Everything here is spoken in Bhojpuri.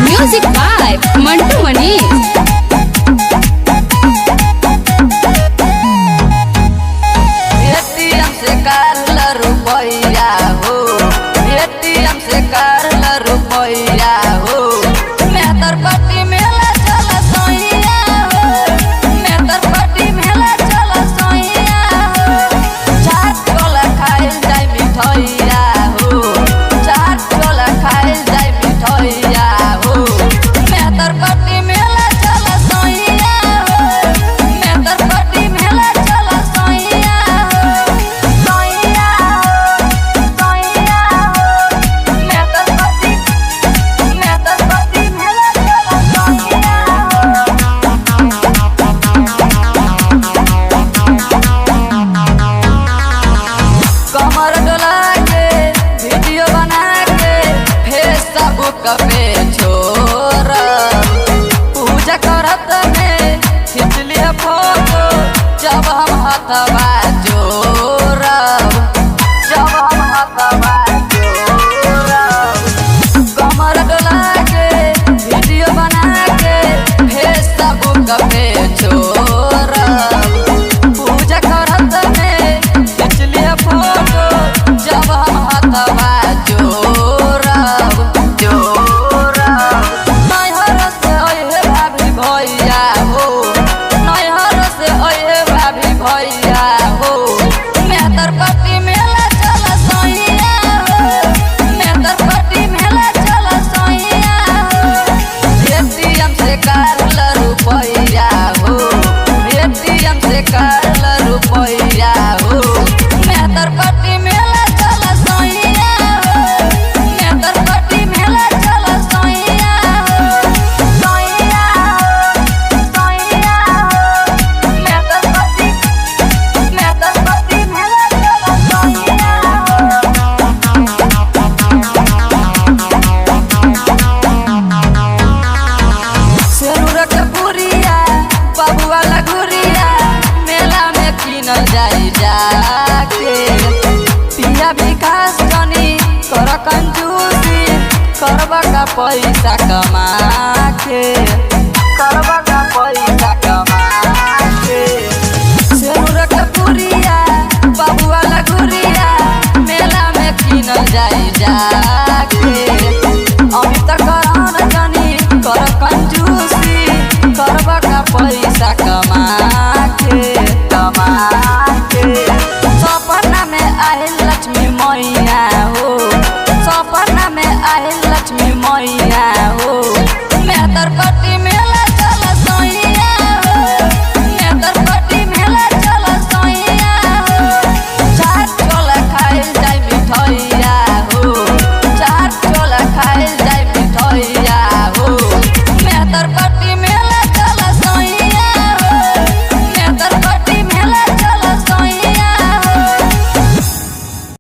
Music by Mantu Manish. ATM से काल रुपया हो, एटीएम से काल रुपया हो, मेहतर पट्टी मेला चल सोइया हो, मेहतर पट्टी मेला चल सोइया हो, चाट चोला खाइल जाय मिठैया हो, चाट चोला खाइल जाय मिठैया हो, मेहतर पट्टी मेला चल सोइया हो, मेहतर पट्टी मेला चल सोइया हो, सोइया हो, सोइया हो, मेहतर पट्टी मेला चल सोइया कमर डोला के वीडियो बना के फेसबुक पे छोड़, पूजा करत में खींच लिया फोटो जब हम हथवा जोड़ब, जब हम हथवा जोड़ब, कमर डोला के वीडियो बना के फेसबुक पे छोड़, पूजा करत में खींच लिया फोटो जब हम हथवा जोड़ब, जोड़ब, नैहर से अइहे भाभी भैया हो, नैहर से अइहे भाभी भैया हो, मेहतर पट्टी मेला चल सोइया हो, मेहतर पट्टी मेला चल सोइया हो, एटीएम से काल रुपया हो, एटीएम से काल रुपया हो, मेहतर पट्टी मेला चल सोइया हो, मेहतर पट्टी मेला चल सोइया हो, सोइया हो, सोइया हो, मेहतर पट्टी मेला चल सोइया सेनुरा के पुरिया बबुआ लगुरिया मेला में किनल जाई जाके, पिया विकास जनी कर कंजूसी करबा का पैसा कमा के, करबा का पैसा कमा के, सेनुरा के पुरिया बबुआ लगुरिया मेला में किनल जाई जाके,